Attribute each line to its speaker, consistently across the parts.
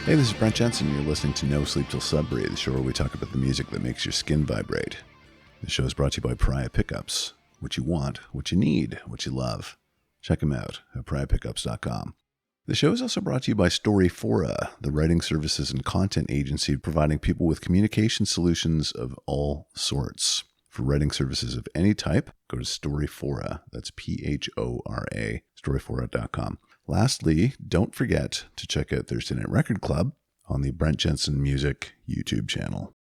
Speaker 1: Hey, this is Brent Jensen. You're listening to No Sleep Till Sudbury, the show where we talk about the music that makes your skin vibrate. The show is brought to you by Pariah Pickups. What you want, what you need, what you love. Check them out at pariahpickups.com. The show is also brought to you by Storyfora, the writing services and content agency providing people with communication solutions of all sorts. For writing services of any type, go to Storyfora. That's Phora, storyfora.com. Lastly, don't forget to check out Thursday Night Record Club on the Brent Jensen Music YouTube channel.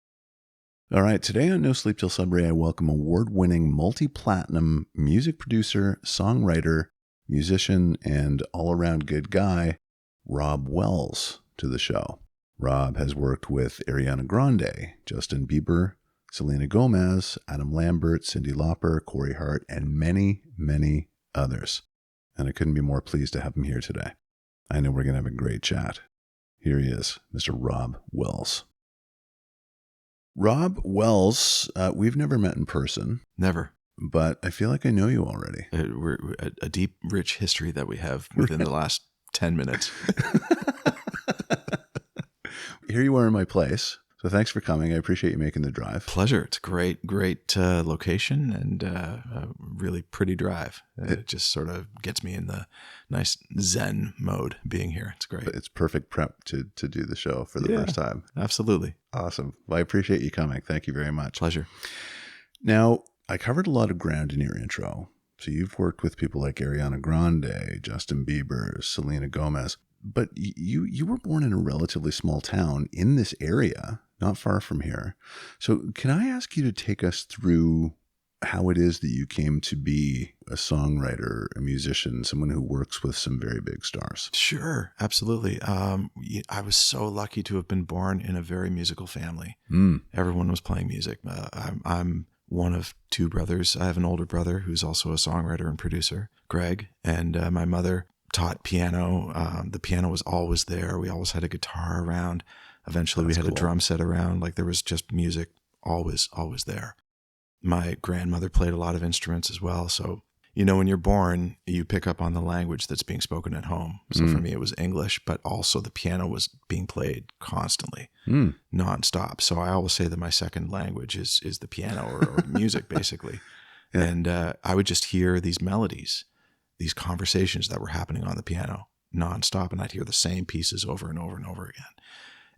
Speaker 1: All right, today on No Sleep Till Sudbury, I welcome award-winning multi-platinum music producer, songwriter, musician, and all-around good guy, Rob Wells, to the show. Rob has worked with Ariana Grande, Justin Bieber, Selena Gomez, Adam Lambert, Cyndi Lauper, Corey Hart, and many, many others. And I couldn't be more pleased to have him here today. I know we're going to have a great chat. Here he is, Mr. Rob Wells. Rob Wells, we've never met in person.
Speaker 2: Never.
Speaker 1: But I feel like I know you already.
Speaker 2: We're a deep, rich history that we have within the last 10 minutes.
Speaker 1: Here you are in my place. So thanks for coming. I appreciate you making the drive.
Speaker 2: Pleasure. It's a great location and a really pretty drive. It just sort of gets me in the nice Zen mode being here. It's great.
Speaker 1: It's perfect prep to do the show for the first time.
Speaker 2: Absolutely.
Speaker 1: Awesome. Well, I appreciate you coming. Thank you very much.
Speaker 2: Pleasure.
Speaker 1: Now, I covered a lot of ground in your intro. So you've worked with people like Ariana Grande, Justin Bieber, Selena Gomez. But you were born in a relatively small town in this area, not far from here. So can I ask you to take us through how it is that you came to be a songwriter, a musician, someone who works with some very big stars?
Speaker 2: Sure, absolutely. I was so lucky to have been born in a very musical family. Everyone was playing music. I'm one of two brothers. I have an older brother who's also a songwriter and producer, Greg, and my mother taught piano. The piano was always there. We always had a guitar around. Eventually we had a drum set around. Like there was just music always there. My grandmother played a lot of instruments as well. So, you know, when you're born, you pick up on the language that's being spoken at home. So for me, it was English, but also the piano was being played constantly, nonstop. So I always say that my second language is the piano or music, basically. Yeah. And I would just hear these melodies, these conversations that were happening on the piano nonstop. And I'd hear the same pieces over and over and over again.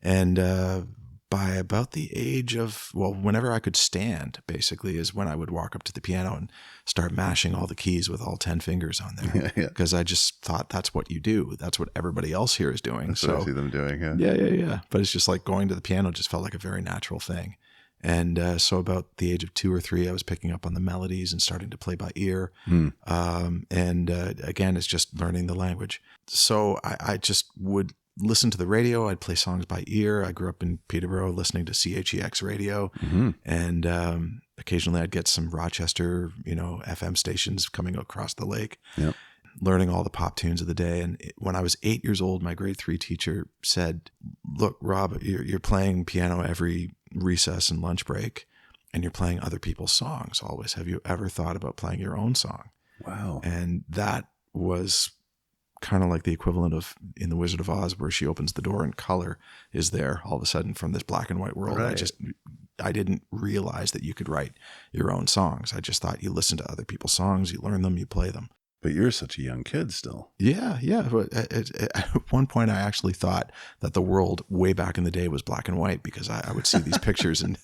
Speaker 2: And by about the age of, whenever I could stand, basically, is when I would walk up to the piano and start mashing all the keys with all 10 fingers on there. Because I just thought that's what you do. That's what everybody else here is doing.
Speaker 1: That's what I see them doing,
Speaker 2: Yeah. But it's just like going to the piano just felt like a very natural thing. And so about the age of 2 or 3, I was picking up on the melodies and starting to play by ear. And again, it's just learning the language. So I just would listen to the radio. I'd play songs by ear. I grew up in Peterborough listening to CHEX radio. And occasionally I'd get some Rochester, FM stations coming across the lake. Yep. Learning all the pop tunes of the day. And when I was 8 years old, my grade 3 teacher said, "Look, Rob, you're playing piano every recess and lunch break, and you're playing other people's songs always. Have you ever thought about playing your own song?"
Speaker 1: Wow.
Speaker 2: And that was kind of like the equivalent of in The Wizard of Oz, where she opens the door and color is there all of a sudden from this black and white world. Right. I didn't realize that you could write your own songs. I just thought you listen to other people's songs, you learn them, you play them.
Speaker 1: But you're such a young kid still.
Speaker 2: Yeah. But at one point, I actually thought that the world way back in the day was black and white, because I would see these pictures and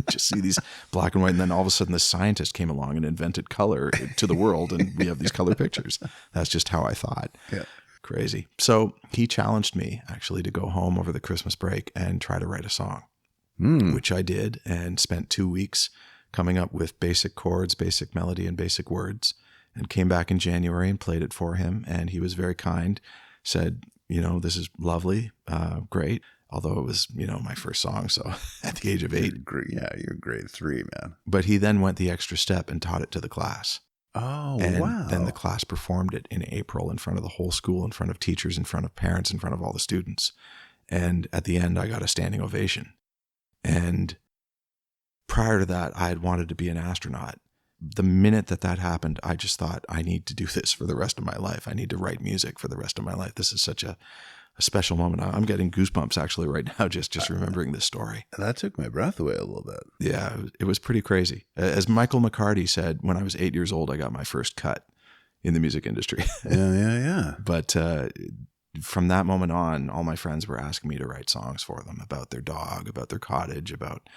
Speaker 2: just see these black and white. And then all of a sudden, this scientist came along and invented color to the world, and we have these color pictures. That's just how I thought. Yeah. Crazy. So he challenged me actually to go home over the Christmas break and try to write a song, which I did, and spent 2 weeks coming up with basic chords, basic melody, and basic words. And came back in January and played it for him. And he was very kind, said, "This is lovely, great." Although it was, my first song. So at the age of 8.
Speaker 1: You're grade 3, man.
Speaker 2: But he then went the extra step and taught it to the class.
Speaker 1: Oh,
Speaker 2: and
Speaker 1: wow.
Speaker 2: Then the class performed it in April in front of the whole school, in front of teachers, in front of parents, in front of all the students. And at the end, I got a standing ovation. And prior to that, I had wanted to be an astronaut. The minute that happened, I just thought, I need to do this for the rest of my life. I need to write music for the rest of my life. This is such a a special moment. I'm getting goosebumps actually right now, just remembering this story.
Speaker 1: That took my breath away a little bit.
Speaker 2: Yeah, it was pretty crazy. As Michael McCarty said, when I was 8 years old, I got my first cut in the music industry.
Speaker 1: Yeah.
Speaker 2: But from that moment on, all my friends were asking me to write songs for them about their dog, about their cottage, about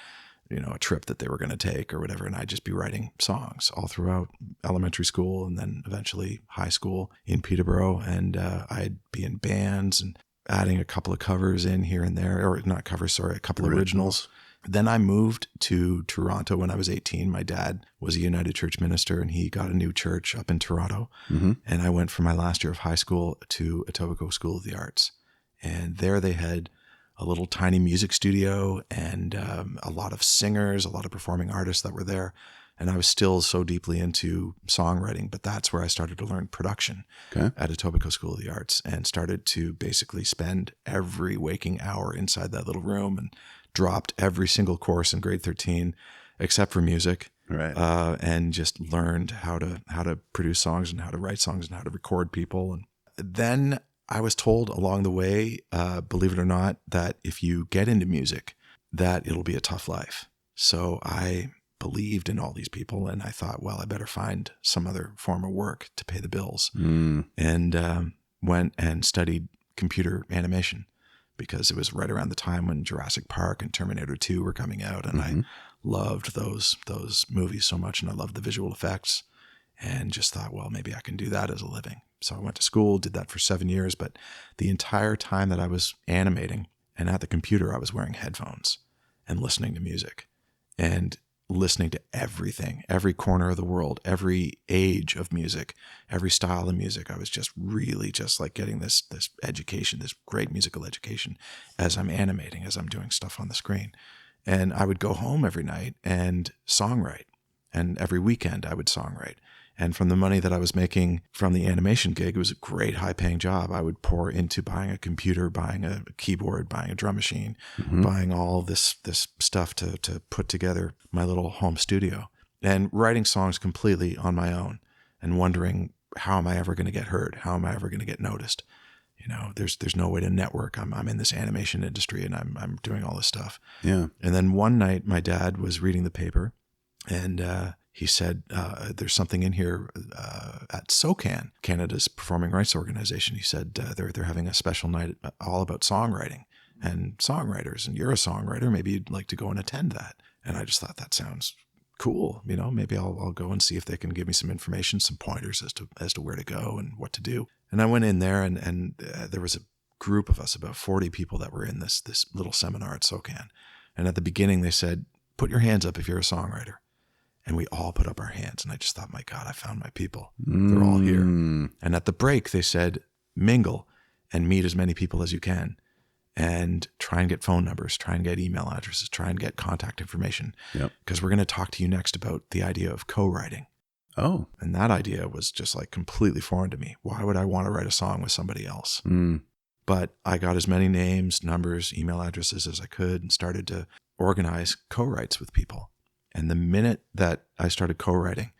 Speaker 2: a trip that they were going to take or whatever. And I'd just be writing songs all throughout elementary school and then eventually high school in Peterborough. And I'd be in bands and adding a couple of covers in here and there, or not covers, sorry, a couple of originals. Then I moved to Toronto when I was 18. My dad was a United Church minister and he got a new church up in Toronto. Mm-hmm. And I went for my last year of high school to Etobicoke School of the Arts. And there they had a little tiny music studio and a lot of singers, a lot of performing artists that were there. And I was still so deeply into songwriting, but that's where I started to learn production at Etobicoke School of the Arts and started to basically spend every waking hour inside that little room and dropped every single course in grade 13 except for music.
Speaker 1: Right.
Speaker 2: And just learned how to produce songs and how to write songs and how to record people. And then I was told along the way, believe it or not, that if you get into music, that it'll be a tough life. So I believed in all these people and I thought, well, I better find some other form of work to pay the bills. And went and studied computer animation because it was right around the time when Jurassic Park and Terminator 2 were coming out. And I loved those movies so much and I loved the visual effects and just thought, well, maybe I can do that as a living. So I went to school, did that for 7 years, but the entire time that I was animating and at the computer, I was wearing headphones and listening to music and listening to everything, every corner of the world, every age of music, every style of music. I was just really just like getting this education, this great musical education as I'm animating, as I'm doing stuff on the screen. And I would go home every night and songwrite. And every weekend I would songwrite. And from the money that I was making from the animation gig, it was a great high-paying job. I would pour into buying a computer, buying a keyboard, buying a drum machine, buying all this stuff to put together my little home studio and writing songs completely on my own and wondering, how am I ever going to get heard? How am I ever going to get noticed? There's no way to network. I'm in this animation industry and I'm doing all this stuff.
Speaker 1: Yeah.
Speaker 2: And then one night my dad was reading the paper and he said, there's something in here at SOCAN, Canada's performing rights organization. He said they're having a special night all about songwriting and songwriters, and you're a songwriter. Maybe you'd like to go and attend that. And I just thought that sounds cool. Maybe I'll go and see if they can give me some information, some pointers as to where to go and what to do. And I went in there and there was a group of us, about 40 people that were in this little seminar at SOCAN. And at the beginning they said, put your hands up if you're a songwriter. And we all put up our hands. And I just thought, my God, I found my people. They're all here. And at the break, they said, mingle and meet as many people as you can. And try and get phone numbers, try and get email addresses, try and get contact information. Because we're going to talk to you next about the idea of co-writing.
Speaker 1: Oh.
Speaker 2: And that idea was just like completely foreign to me. Why would I want to write a song with somebody else? But I got as many names, numbers, email addresses as I could and started to organize co-writes with people. And the minute that I started co-writing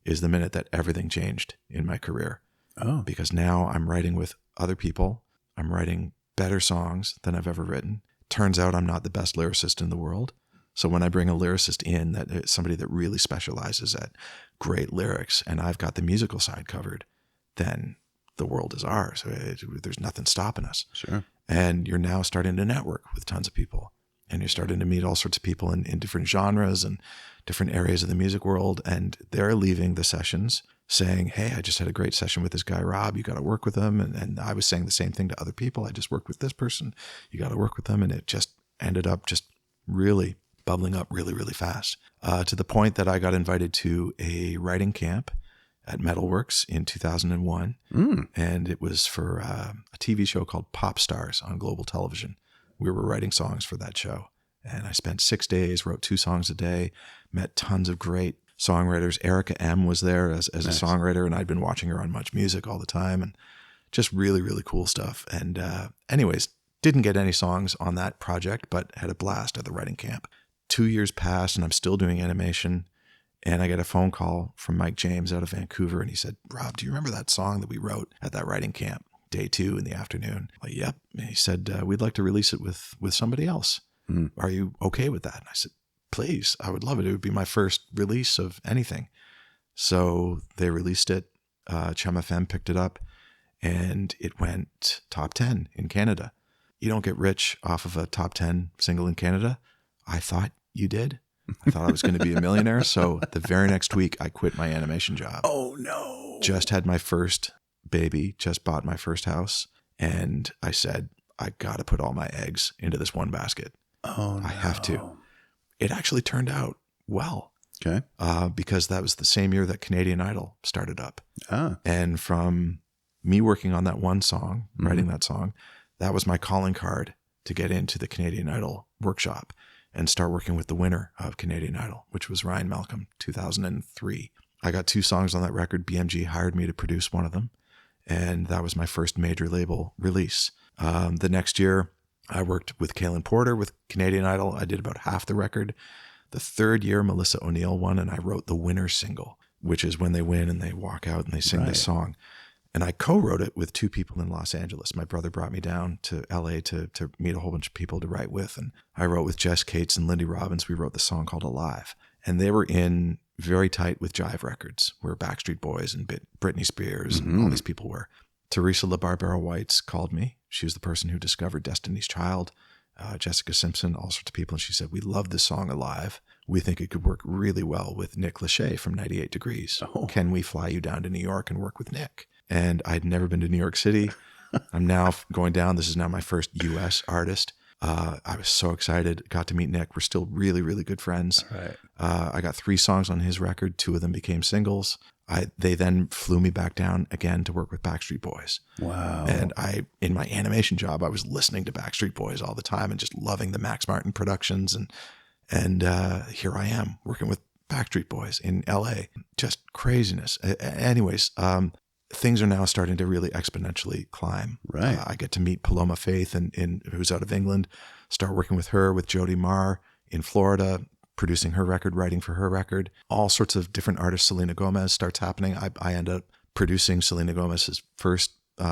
Speaker 2: is the minute that everything changed in my career.
Speaker 1: Oh.
Speaker 2: Because now I'm writing with other people. I'm writing better songs than I've ever written. Turns out I'm not the best lyricist in the world. So when I bring a lyricist in, that is somebody that really specializes at great lyrics, and I've got the musical side covered, then the world is ours. There's nothing stopping us.
Speaker 1: Sure.
Speaker 2: And you're now starting to network with tons of people. And you're starting to meet all sorts of people in different genres and different areas of the music world. And they're leaving the sessions saying, hey, I just had a great session with this guy, Rob. You got to work with him. And I was saying the same thing to other people. I just worked with this person. You got to work with them. And it just ended up just really bubbling up really, really fast to the point that I got invited to a writing camp at Metalworks in 2001. And it was for a TV show called Pop Stars on Global Television. We were writing songs for that show. And I spent 6 days, wrote 2 songs a day, met tons of great songwriters. Erica M was there as nice. A songwriter, and I'd been watching her on Much Music all the time, and just really, really cool stuff. And anyways, didn't get any songs on that project, but had a blast at the writing camp. 2 years passed, and I'm still doing animation. And I get a phone call from Mike James out of Vancouver, and he said, Rob, do you remember that song that we wrote at that writing camp? day 2 in the afternoon. Like, yep. And he said, we'd like to release it with somebody else. Are you okay with that? And I said, please, I would love it. It would be my first release of anything. So they released it. Chum FM picked it up, and it went top 10 in Canada. You don't get rich off of a top 10 single in Canada. I thought you did. I thought I was going to be a millionaire. So the very next week, I quit my animation job.
Speaker 1: Oh, no.
Speaker 2: Just had my first baby, just bought my first house. And I said, I got to put all my eggs into this one basket.
Speaker 1: Oh, no.
Speaker 2: I have to. It actually turned out well.
Speaker 1: Okay.
Speaker 2: Because that was the same year that Canadian Idol started up.
Speaker 1: Ah.
Speaker 2: And from me working on that one song, writing that song, that was my calling card to get into the Canadian Idol workshop and start working with the winner of Canadian Idol, which was Ryan Malcolm, 2003. I got 2 songs on that record. BMG hired me to produce one of them, and that was my first major label release. The next year, I worked with Kaylin Porter with Canadian Idol. I did about half the record. The 3rd year, Melissa O'Neill won, and I wrote the winner single, which is when they win and they walk out and they sing this song. And I co-wrote it with 2 people in Los Angeles. My brother brought me down to LA to meet a whole bunch of people to write with. And I wrote with Jess Cates and Lindy Robbins. We wrote the song called Alive. And they were in very tight with Jive Records, where Backstreet Boys and Britney Spears and all these people were. Teresa LaBarbera-Whites called me. She was the person who discovered Destiny's Child, Jessica Simpson, all sorts of people. And she said, we love this song Alive. We think it could work really well with Nick Lachey from 98 Degrees. Oh. Can we fly you down to New York and work with Nick? And I'd never been to New York City. I'm now going down. This is now my first U.S. artist. I was so excited. Got to meet Nick. We're still really, really good friends.
Speaker 1: Right.
Speaker 2: I got 3 songs on his record. 2 of them became singles. They then flew me back down again to work with Backstreet Boys.
Speaker 1: Wow.
Speaker 2: And in my animation job, I was listening to Backstreet Boys all the time and just loving the Max Martin productions. And here I am working with Backstreet Boys in LA. Just craziness. Anyways, things are now starting to really exponentially climb.
Speaker 1: Right.
Speaker 2: I get to meet Paloma Faith, who's out of England, start working with her, with Jody Marr in Florida, producing her record, writing for her record. All sorts of different artists. Selena Gomez starts happening. I end up producing Selena Gomez's first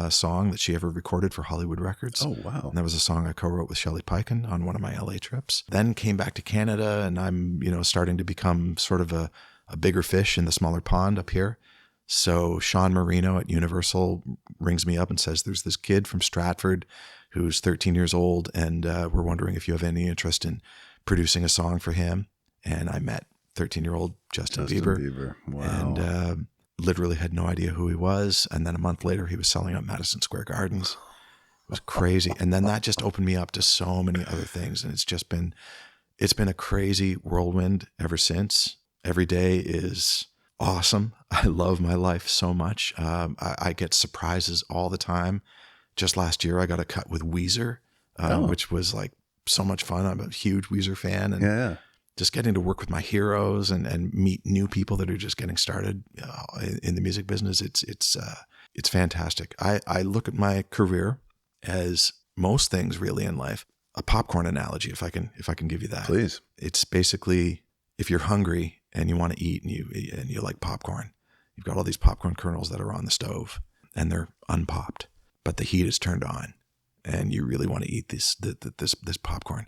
Speaker 2: song that she ever recorded for Hollywood Records.
Speaker 1: Oh, wow.
Speaker 2: And that was a song I co-wrote with Shelley Peiken on one of my LA trips. Then came back to Canada, and I'm, starting to become sort of a bigger fish in the smaller pond up here. So Sean Marino at Universal rings me up and says, there's this kid from Stratford who's 13 years old, and we're wondering if you have any interest in producing a song for him. And I met 13-year-old Justin Bieber.
Speaker 1: Wow.
Speaker 2: And literally had no idea who he was. And then a month later, he was selling out Madison Square Gardens. It was crazy. And then that just opened me up to so many other things. And it's been a crazy whirlwind ever since. Every day is awesome. I love my life so much. I get surprises all the time. Just last year, I got a cut with Weezer, which was like so much fun. I'm a huge Weezer fan. And just getting to work with my heroes and meet new people that are just getting started in the music business. It's fantastic. I look at my career as most things really in life, a popcorn analogy, if I can give you that.
Speaker 1: Please.
Speaker 2: It's basically, if you're hungry and you want to eat and you like popcorn, you've got all these popcorn kernels that are on the stove and they're unpopped, but the heat is turned on and you really want to eat this popcorn.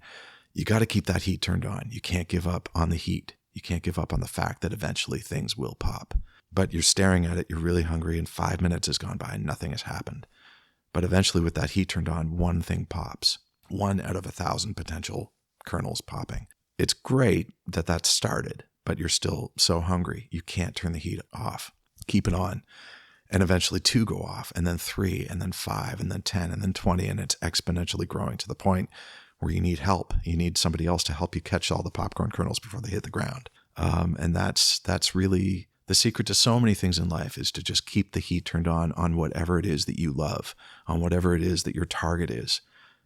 Speaker 2: You got to keep that heat turned on. You can't give up on the heat. You can't give up on the fact that eventually things will pop. But you're staring at it, you're really hungry, and 5 minutes has gone by and nothing has happened. But eventually with that heat turned on, one thing pops. 1 out of 1,000 potential kernels popping. It's great that that started, but you're still so hungry. You can't turn the heat off. Keep it on. And eventually 2 go off, and then 3, and then 5, and then 10, and then 20, and it's exponentially growing to the point where you need help. You need somebody else to help you catch all the popcorn kernels before they hit the ground. And that's really the secret to so many things in life, is to just keep the heat turned on whatever it is that you love, on whatever it is that your target is.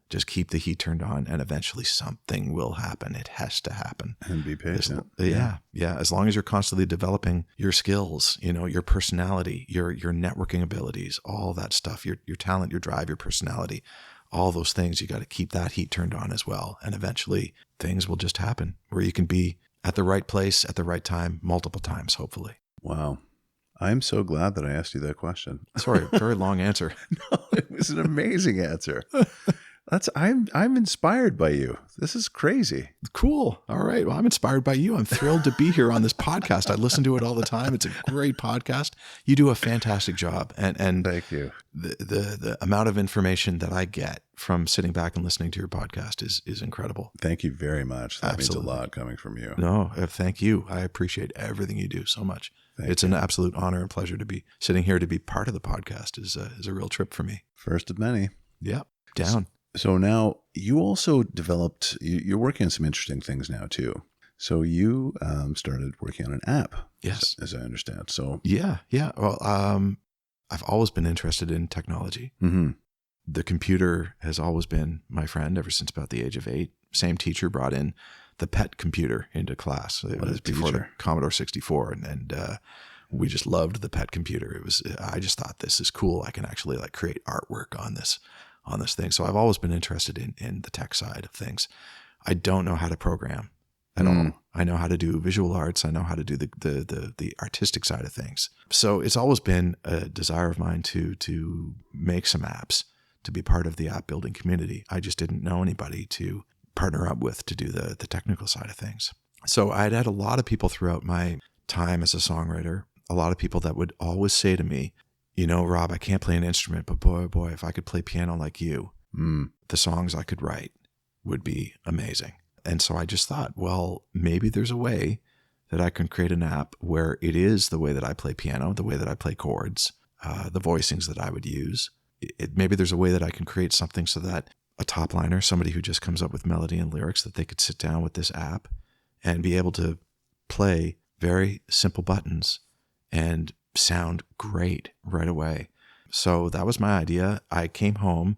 Speaker 2: Just keep the heat turned on, and eventually something will happen. It has to happen.
Speaker 1: And be patient.
Speaker 2: Yeah. As long as you're constantly developing your skills, your personality, your networking abilities, all that stuff, your talent, your drive, your personality, all those things, you got to keep that heat turned on as well. And eventually things will just happen where you can be at the right place at the right time, multiple times, hopefully.
Speaker 1: Wow. I'm so glad that I asked you that question.
Speaker 2: Sorry, very long answer.
Speaker 1: No, it was an amazing answer. I'm inspired by you. This is crazy.
Speaker 2: Cool. All right. Well, I'm inspired by you. I'm thrilled to be here on this podcast. I listen to it all the time. It's a great podcast. You do a fantastic job. And
Speaker 1: thank you.
Speaker 2: The amount of information that I get from sitting back and listening to your podcast is incredible.
Speaker 1: Thank you very much. That
Speaker 2: Absolutely.
Speaker 1: means a lot coming from you.
Speaker 2: No, thank you. I appreciate everything you do so much. It's an absolute honor and pleasure to be sitting here to be part of the podcast. Is a real trip for me.
Speaker 1: First of many.
Speaker 2: Yeah. Down.
Speaker 1: So now you also developed, you're working on some interesting things now too. So you started working on an app.
Speaker 2: Yes.
Speaker 1: As I understand. So
Speaker 2: yeah. Well, I've always been interested in technology.
Speaker 1: Mm-hmm.
Speaker 2: The computer has always been my friend ever since about the age of 8. Same teacher brought in the PET computer into class. It was before the Commodore 64. And we just loved the PET computer. I just thought, this is cool. I can actually like create artwork on this thing. So I've always been interested in the tech side of things. I don't know how to program at all. I know how to do visual arts. I know how to do the artistic side of things. So it's always been a desire of mine to make some apps, to be part of the app building community. I just didn't know anybody to partner up with to do the technical side of things. So I'd had a lot of people throughout my time as a songwriter, a lot of people that would always say to me, you know, Rob, I can't play an instrument, but boy, if I could play piano like you, the songs I could write would be amazing. And so I just thought, well, maybe there's a way that I can create an app where it is the way that I play piano, the way that I play chords, the voicings that I would use. Maybe there's a way that I can create something so that a top liner, somebody who just comes up with melody and lyrics, that they could sit down with this app and be able to play very simple buttons and sound great right away. So that was my idea. I came home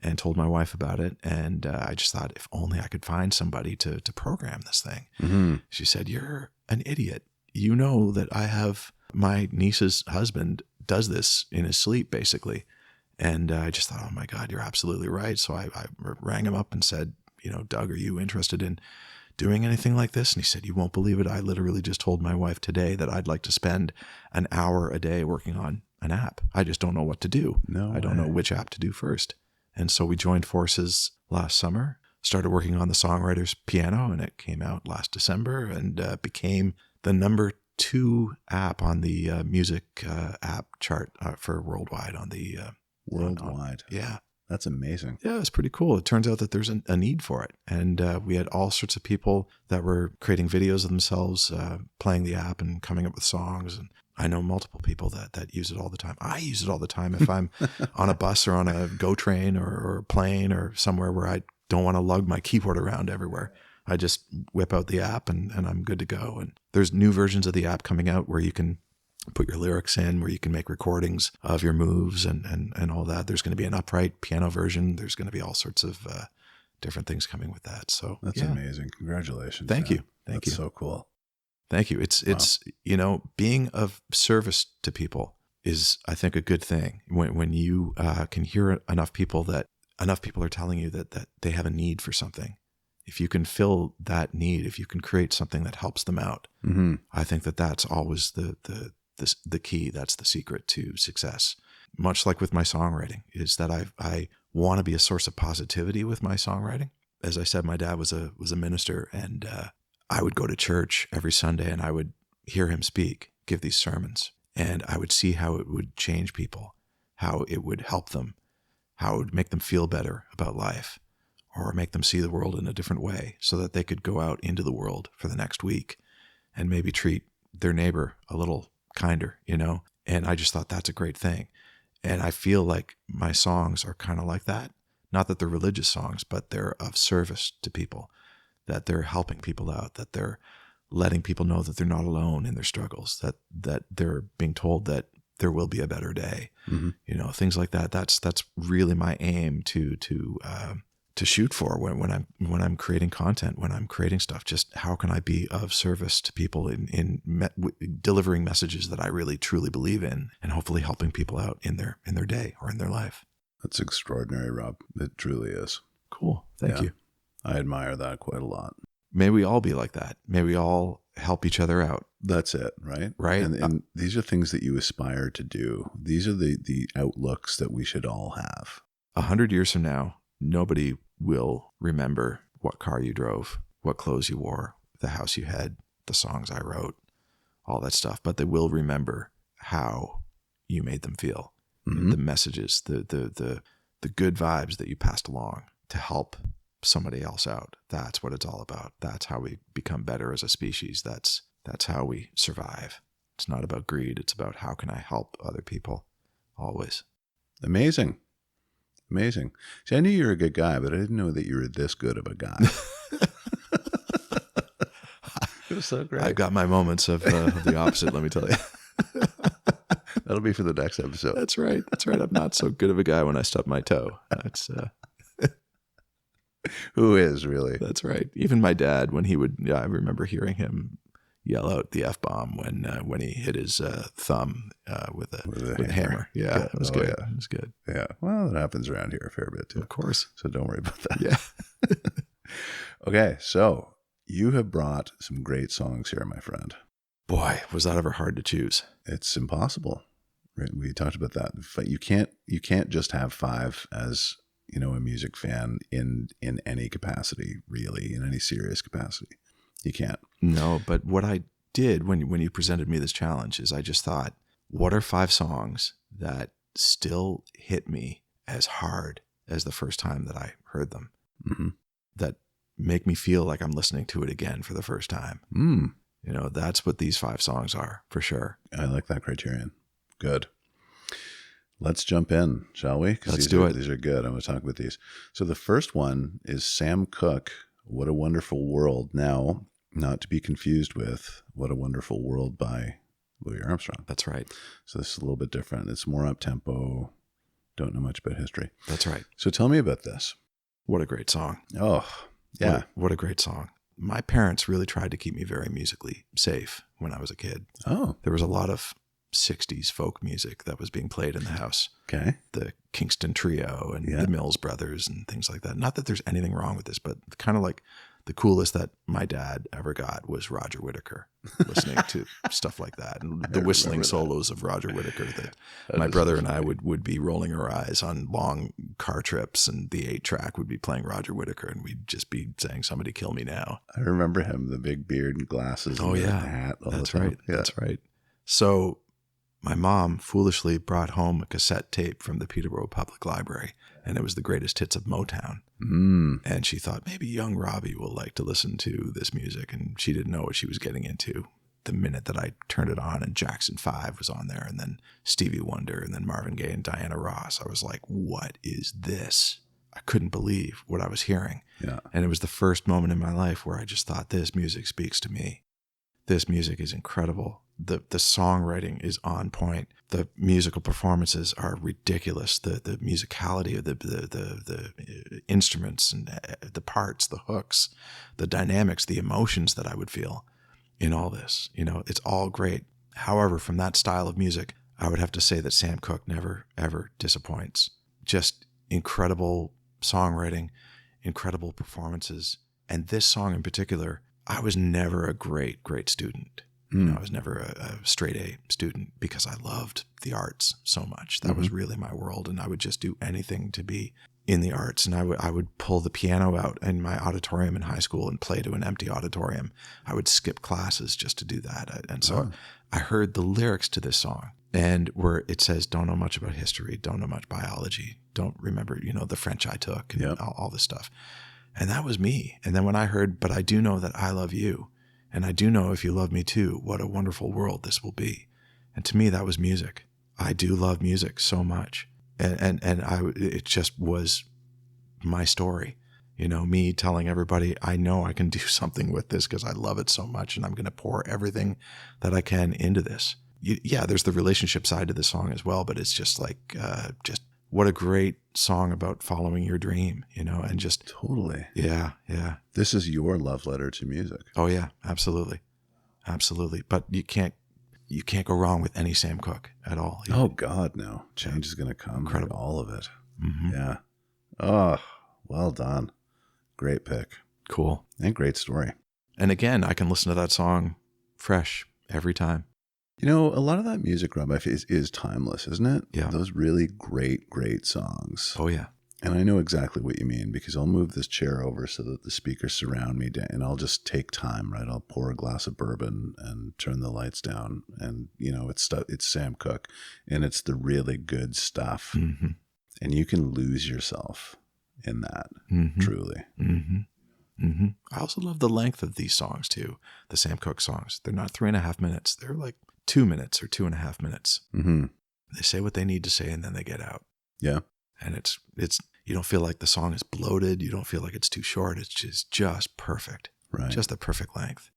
Speaker 2: and told my wife about it. And I just thought, if only I could find somebody to program this thing.
Speaker 1: Mm-hmm.
Speaker 2: She said, you're an idiot. You know that I have my niece's husband does this in his sleep, basically. And I just thought, oh my God, you're absolutely right. So I rang him up and said, you know, Doug, are you interested in doing anything like this? And he said, you won't believe it. I literally just told my wife today that I'd like to spend an hour a day working on an app. I just don't know what to do. I don't know which app to do first. And so we joined forces last summer, started working on the Songwriter's piano, and it came out last December and became the number 2 app on the music app chart for worldwide on the
Speaker 1: worldwide.
Speaker 2: Yeah.
Speaker 1: That's amazing.
Speaker 2: Yeah, it's pretty cool. It turns out that there's a need for it. And we had all sorts of people that were creating videos of themselves playing the app and coming up with songs. And I know multiple people that use it all the time. I use it all the time if I'm on a bus or on a GO train or plane or somewhere where I don't want to lug my keyboard around everywhere. I just whip out the app and I'm good to go. And there's new versions of the app coming out where you can put your lyrics in, where you can make recordings of your moves and all that. There's going to be an upright piano version. There's going to be all sorts of different things coming with that. So
Speaker 1: that's amazing. Congratulations.
Speaker 2: Thank you. Thank you.
Speaker 1: So cool.
Speaker 2: Thank you. It's, you know, being of service to people is, I think, a good thing. When you can hear enough people are telling you that they have a need for something. If you can fill that need, if you can create something that helps them out,
Speaker 1: mm-hmm.
Speaker 2: I think that's always the key. That's the secret to success. Much like with my songwriting, is that I want to be a source of positivity with my songwriting. As I said, my dad was a minister, and I would go to church every Sunday and I would hear him speak, give these sermons, and I would see how it would change people, how it would help them, how it would make them feel better about life, or make them see the world in a different way so that they could go out into the world for the next week and maybe treat their neighbor a little kinder, you know? And I just thought that's a great thing. And I feel like my songs are kind of like that. Not that they're religious songs, but they're of service to people, that they're helping people out, that they're letting people know that they're not alone in their struggles, that they're being told that there will be a better day,
Speaker 1: mm-hmm.
Speaker 2: you know, things like that. That's really my aim to shoot for when I'm creating content, when I'm creating stuff. Just how can I be of service to people in delivering messages that I really truly believe in, and hopefully helping people out in their day or in their life.
Speaker 1: That's extraordinary, Rob. It truly is.
Speaker 2: Cool. Thank you.
Speaker 1: I admire that quite a lot.
Speaker 2: May we all be like that. May we all help each other out.
Speaker 1: That's it, right?
Speaker 2: Right.
Speaker 1: And these are things that you aspire to do. These are the outlooks that we should all have.
Speaker 2: 100 years from now, nobody will remember what car you drove, what clothes you wore, the house you had, the songs I wrote, all that stuff. But they will remember how you made them feel, the messages, the good vibes that you passed along to help somebody else out. That's what it's all about. That's how we become better as a species. That's how we survive. It's not about greed. It's about how can I help other people always.
Speaker 1: Amazing. See, I knew you were a good guy, but I didn't know that you were this good of a guy. It was so great.
Speaker 2: I've got my moments of the opposite, let me tell you.
Speaker 1: That'll be for the next episode.
Speaker 2: That's right. I'm not so good of a guy when I stub my toe. That's
Speaker 1: who is really?
Speaker 2: That's right. Even my dad, when he would, I remember hearing him yell out the F-bomb when he hit his thumb with a hammer. Yeah, it was good.
Speaker 1: Yeah.
Speaker 2: It was good.
Speaker 1: Yeah. Well, that happens around here a fair bit too.
Speaker 2: Of course.
Speaker 1: So don't worry about that.
Speaker 2: Yeah.
Speaker 1: Okay, so you have brought some great songs here, my friend.
Speaker 2: Boy, was that ever hard to choose.
Speaker 1: It's impossible. Right? We talked about that. You can't just have 5 as, a music fan in any capacity, really, in any serious capacity. You can't.
Speaker 2: No, but what I did when you presented me this challenge is I just thought, what are 5 songs that still hit me as hard as the first time that I heard them? That make me feel like I'm listening to it again for the first time. That's what these 5 songs are, for sure.
Speaker 1: I like that criterion. Good. Let's jump in, shall we?
Speaker 2: Let's do it.
Speaker 1: These are good. I'm going to talk about these. So the first one is Sam Cooke, What a Wonderful World. Now, not to be confused with What a Wonderful World by Louis Armstrong.
Speaker 2: That's right.
Speaker 1: So this is a little bit different. It's more up-tempo. Don't know much about history.
Speaker 2: That's right.
Speaker 1: So tell me about this.
Speaker 2: What a great song.
Speaker 1: Oh, yeah.
Speaker 2: What a great song. My parents really tried to keep me very musically safe when I was a kid.
Speaker 1: Oh.
Speaker 2: There was a lot of 60s folk music that was being played in the house.
Speaker 1: Okay.
Speaker 2: The Kingston Trio and the Mills Brothers and things like that. Not that there's anything wrong with this, but kind of like the coolest that my dad ever got was Roger Whittaker, listening to stuff like that. And the whistling solos of Roger Whittaker that my brother and I would be rolling our eyes on long car trips, and the 8-track would be playing Roger Whittaker, and we'd just be saying, "Somebody kill me now."
Speaker 1: I remember him, the big beard and glasses and the hat.
Speaker 2: That's right. Yeah. That's right. So my mom foolishly brought home a cassette tape from the Peterborough Public Library, and it was the greatest hits of Motown. And she thought maybe young Robbie will like to listen to this music, and she didn't know what she was getting into. The minute that I turned it on and Jackson 5 was on there, and then Stevie Wonder, and then Marvin Gaye and Diana Ross, I was like, what is this? I couldn't believe what I was hearing.
Speaker 1: Yeah.
Speaker 2: And it was the first moment in my life where I just thought, this music speaks to me. This music is incredible. The songwriting is on point. The musical performances are ridiculous. The musicality of the instruments and the parts, the hooks, the dynamics, the emotions that I would feel in all this. It's all great. However, from that style of music, I would have to say that Sam Cooke never, ever disappoints. Just incredible songwriting, incredible performances. And this song in particular, I was never a great student. I was never a straight A student because I loved the arts so much. That was really my world, and I would just do anything to be in the arts. And I would pull the piano out in my auditorium in high school and play to an empty auditorium. I would skip classes just to do that. And so I heard the lyrics to this song, and where it says, "Don't know much about history, don't know much biology, don't remember, the French I took," and all this stuff. And that was me. And then when I heard, "But I do know that I love you, and I do know if you love me too, what a wonderful world this will be." And to me, that was music. I do love music so much. And it just was my story. Me telling everybody, I know I can do something with this because I love it so much, and I'm going to pour everything that I can into this. There's the relationship side to the song as well, but it's just like, just what a great song about following your dream, and just
Speaker 1: totally.
Speaker 2: Yeah.
Speaker 1: This is your love letter to music.
Speaker 2: Oh yeah, absolutely. But you can't go wrong with any Sam Cooke at all.
Speaker 1: Oh God, no. Change is going to come.
Speaker 2: Incredible.
Speaker 1: All of it. Yeah. Oh, well done. Great pick.
Speaker 2: Cool.
Speaker 1: And great story.
Speaker 2: And again, I can listen to that song fresh every time.
Speaker 1: You know, a lot of that music, Rob, is timeless, isn't it?
Speaker 2: Yeah.
Speaker 1: Those really great songs.
Speaker 2: Oh, yeah.
Speaker 1: And I know exactly what you mean, because I'll move this chair over so that the speakers surround me, and I'll just take time, right? I'll pour a glass of bourbon and turn the lights down, and it's Sam Cooke, and it's the really good stuff,
Speaker 2: Mm-hmm.
Speaker 1: and you can lose yourself in that,
Speaker 2: Mm-hmm.
Speaker 1: truly.
Speaker 2: Mm-hmm. Mm-hmm. I also love the length of these songs too. The Sam Cooke songs, they're not 3.5 minutes; they're like 2 minutes or 2.5 minutes.
Speaker 1: Mm-hmm.
Speaker 2: They say what they need to say, and then they get out.
Speaker 1: Yeah.
Speaker 2: And it's you don't feel like the song is bloated. You don't feel like it's too short. It's just perfect.
Speaker 1: Right.
Speaker 2: Just the perfect length.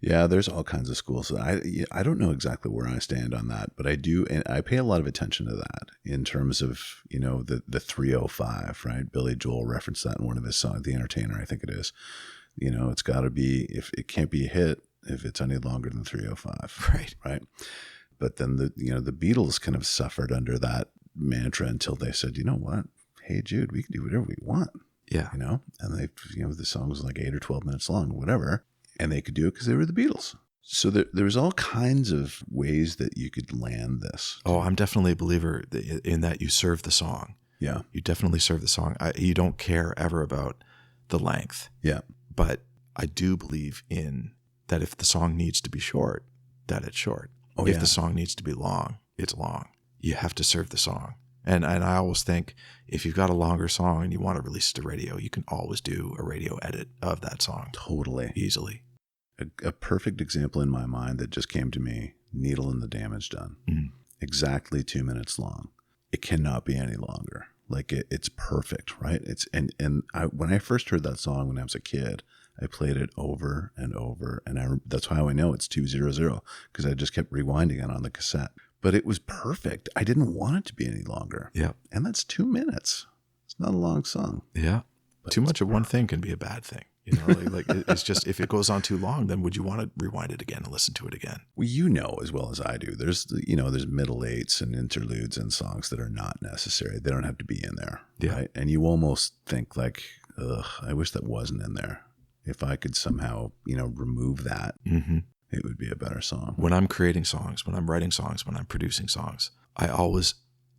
Speaker 1: Yeah, there's all kinds of schools. I don't know exactly where I stand on that, but I do, and I pay a lot of attention to that in terms of, the 305, right? Billy Joel referenced that in one of his songs, The Entertainer, I think it is. It's got to be, if it can't be a hit if it's any longer than 305.
Speaker 2: Right.
Speaker 1: Right. But then the Beatles kind of suffered under that mantra until they said, you know what? Hey, Jude, we can do whatever we want.
Speaker 2: Yeah.
Speaker 1: And they, the song was like 8 or 12 minutes long, whatever. And they could do it because they were the Beatles. So there was all kinds of ways that you could land this.
Speaker 2: Oh, I'm definitely a believer in that you serve the song.
Speaker 1: Yeah.
Speaker 2: You definitely serve the song. You don't care ever about the length.
Speaker 1: Yeah.
Speaker 2: But I do believe in that if the song needs to be short, that it's short.
Speaker 1: Oh,
Speaker 2: if
Speaker 1: yeah.
Speaker 2: the song needs to be long, it's long. You have to serve the song. And I always think if you've got a longer song and you want to release it to radio, you can always do a radio edit of that song.
Speaker 1: Totally.
Speaker 2: Easily.
Speaker 1: A perfect example in my mind that just came to me, Needle and the Damage Done.
Speaker 2: Mm.
Speaker 1: Exactly 2 minutes long. It cannot be any longer. Like it's perfect, right? When I first heard that song when I was a kid, I played it over and over, and that's how I know it's 200, because I just kept rewinding it on the cassette. But it was perfect. I didn't want it to be any longer.
Speaker 2: Yeah.
Speaker 1: And that's 2 minutes. It's not a long song.
Speaker 2: Yeah. Too much of one thing can be a bad thing. It's just, if it goes on too long, then would you want to rewind it again and listen to it again?
Speaker 1: Well, as well as I do, there's middle eights and interludes and songs that are not necessary. They don't have to be in there.
Speaker 2: Yeah.
Speaker 1: Right. And you almost think like, ugh, I wish that wasn't in there. If I could somehow, remove that,
Speaker 2: Mm-hmm.
Speaker 1: it would be a better song.
Speaker 2: When I'm creating songs, when I'm writing songs, when I'm producing songs, I always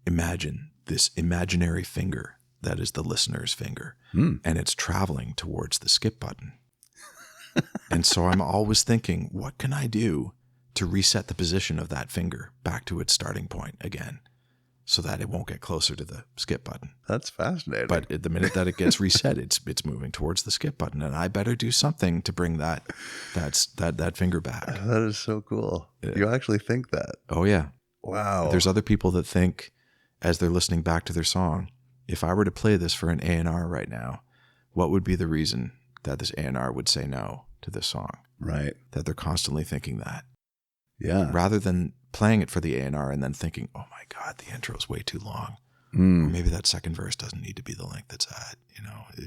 Speaker 2: imagine this imaginary finger that is the listener's finger, and it's traveling towards the skip button. And so I'm always thinking, what can I do to reset the position of that finger back to its starting point again, so that it won't get closer to the skip button?
Speaker 1: That's fascinating.
Speaker 2: But at the minute that it gets reset, it's moving towards the skip button, and I better do something to bring that finger back.
Speaker 1: That is so cool. You actually think that?
Speaker 2: Oh yeah.
Speaker 1: Wow.
Speaker 2: There's other people that think, as they're listening back to their song, if I were to play this for an A&R right now, what would be the reason that this A&R would say no to this song?
Speaker 1: Right.
Speaker 2: That they're constantly thinking that.
Speaker 1: Yeah.
Speaker 2: Rather than playing it for the A&R and then thinking, oh my God, the intro is way too long. Or maybe that second verse doesn't need to be the length it's at.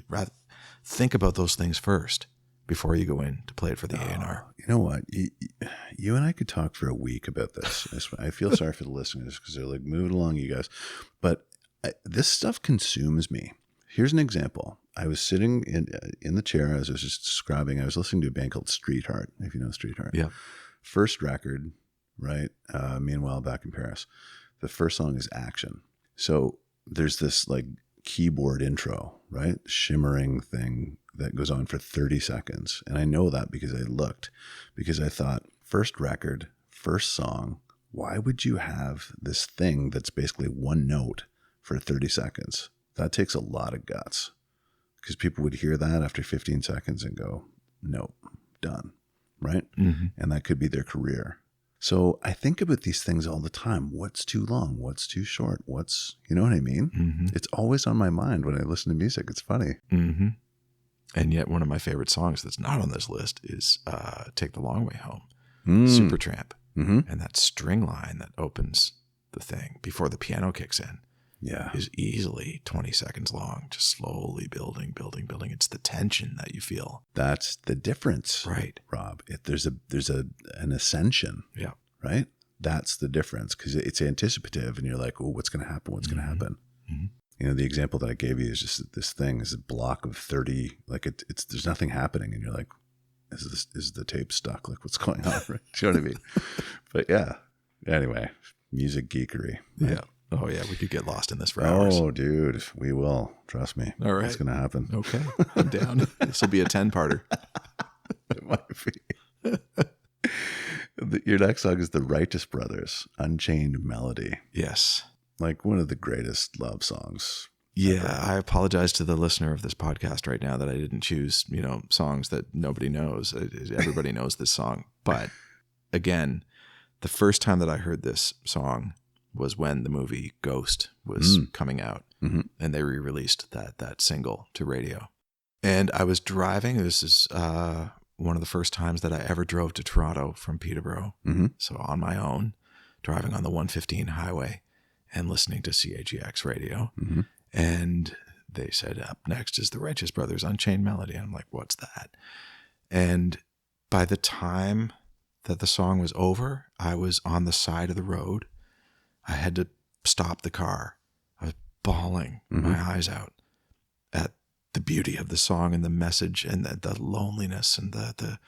Speaker 2: Rather think about those things first before you go in to play it for the A&R.
Speaker 1: You know what? You and I could talk for a week about this. I feel sorry for the listeners because they're like, move it along, you guys. But this stuff consumes me. Here's an example. I was sitting in the chair as I was just describing. I was listening to a band called Street Heart, if you know Street Heart.
Speaker 2: Yeah.
Speaker 1: First record, right? Meanwhile, Back in Paris. The first song is Action. So there's this like keyboard intro, right? Shimmering thing that goes on for 30 seconds. And I know that because I thought, first record, first song, why would you have this thing that's basically one note for 30 seconds? That takes a lot of guts, because people would hear that after 15 seconds and go, nope, done, right?
Speaker 2: Mm-hmm.
Speaker 1: And that could be their career. So I think about these things all the time. What's too long? What's too short? You know what I mean?
Speaker 2: Mm-hmm.
Speaker 1: It's always on my mind when I listen to music. It's funny.
Speaker 2: Mm-hmm. And yet one of my favorite songs that's not on this list is Take the Long Way Home, Supertramp.
Speaker 1: Mm-hmm.
Speaker 2: And that string line that opens the thing before the piano kicks in is easily 20 seconds long, just slowly building. It's the tension that you feel.
Speaker 1: That's the difference,
Speaker 2: right,
Speaker 1: Rob. There's an ascension,
Speaker 2: yeah,
Speaker 1: right? That's the difference, because it's anticipative, and you're like, oh, what's going to happen? What's going to happen?
Speaker 2: Mm-hmm.
Speaker 1: You know, the example that I gave you is just that this thing is a block of 30, like it's there's nothing happening, and you're like, is the tape stuck? Like, what's going on? Right? You know what I mean? But yeah. Anyway, music geekery. Right?
Speaker 2: Yeah. Oh yeah, we could get lost in this for hours.
Speaker 1: Oh, dude, we will. Trust me.
Speaker 2: All right,
Speaker 1: it's gonna happen.
Speaker 2: Okay, I'm down. This will be a 10-parter.
Speaker 1: It might be. Your next song is the Righteous Brothers, Unchained Melody.
Speaker 2: Yes.
Speaker 1: Like one of the greatest love songs.
Speaker 2: Yeah,
Speaker 1: ever.
Speaker 2: I apologize to the listener of this podcast right now that I didn't choose, songs that nobody knows. Everybody knows this song. But again, the first time that I heard this song was when the movie Ghost was coming out, and they re-released that single to radio. And I was driving. This is one of the first times that I ever drove to Toronto from Peterborough. So on my own, driving on the 115 highway and listening to CAGX radio. And they said, up next is the Righteous Brothers, Unchained Melody. And I'm like, what's that? And by the time that the song was over, I was on the side of the road. I had to stop the car. I was bawling my eyes out at the beauty of the song and the message and the loneliness and the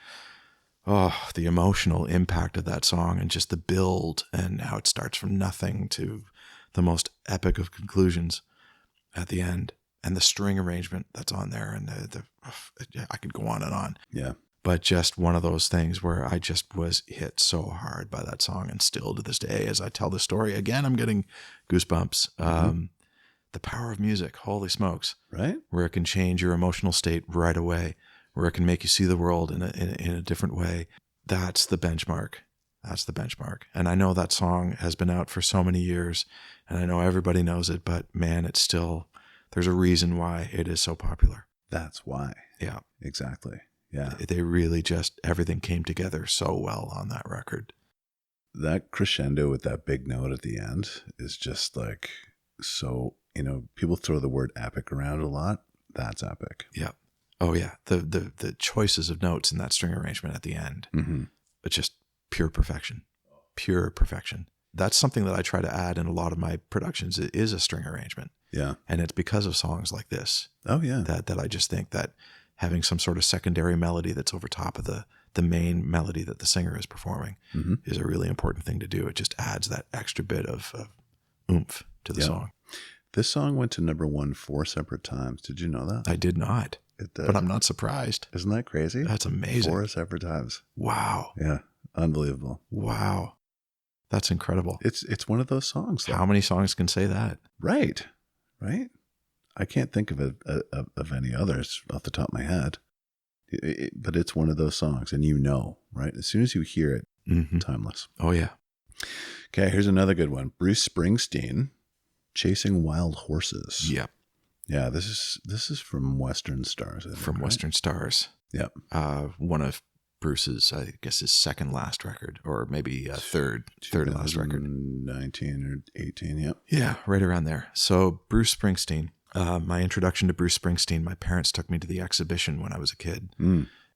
Speaker 2: emotional impact of that song and just the build and how it starts from nothing to the most epic of conclusions at the end, and the string arrangement that's on there, and I could go on and on.
Speaker 1: Yeah.
Speaker 2: But just one of those things where I just was hit so hard by that song, and still to this day, as I tell the story, again, I'm getting goosebumps. The power of music, holy smokes.
Speaker 1: Right?
Speaker 2: Where it can change your emotional state right away, where it can make you see the world in a different way. That's the benchmark. That's the benchmark. And I know that song has been out for so many years, and I know everybody knows it, but man, it's still, there's a reason why it is so popular.
Speaker 1: That's why.
Speaker 2: Yeah.
Speaker 1: Exactly. Yeah.
Speaker 2: They really just, everything came together so well on that record.
Speaker 1: That crescendo with that big note at the end is just like, so, people throw the word epic around a lot. That's epic.
Speaker 2: Yeah. Oh yeah. The choices of notes in that string arrangement at the end, it's just pure perfection. Pure perfection. That's something that I try to add in a lot of my productions. It is a string arrangement.
Speaker 1: Yeah.
Speaker 2: And it's because of songs like this.
Speaker 1: Oh yeah.
Speaker 2: That I just think that having some sort of secondary melody that's over top of the main melody that the singer is performing is a really important thing to do. It just adds that extra bit of oomph to the song.
Speaker 1: This song went to #1 4 separate times. Did you know that?
Speaker 2: I did not.
Speaker 1: It did.
Speaker 2: But I'm not surprised.
Speaker 1: Isn't that crazy?
Speaker 2: That's amazing.
Speaker 1: 4 separate times.
Speaker 2: Wow.
Speaker 1: Yeah. Unbelievable.
Speaker 2: Wow. That's incredible.
Speaker 1: It's one of those songs. Though.
Speaker 2: How many songs can say that?
Speaker 1: Right. I can't think of of any others off the top of my head. But it's one of those songs, and right? As soon as you hear it, timeless.
Speaker 2: Oh yeah.
Speaker 1: Okay, here's another good one. Bruce Springsteen, Chasing Wild Horses.
Speaker 2: Yep.
Speaker 1: Yeah, this is from Western Stars. I think,
Speaker 2: from
Speaker 1: right?
Speaker 2: Western Stars.
Speaker 1: Yep.
Speaker 2: One of Bruce's, I guess, his second last record, or maybe third last record.
Speaker 1: 19 or 18, yep.
Speaker 2: Yeah, right around there. So Bruce Springsteen, my introduction to Bruce Springsteen, my parents took me to the exhibition when I was a kid.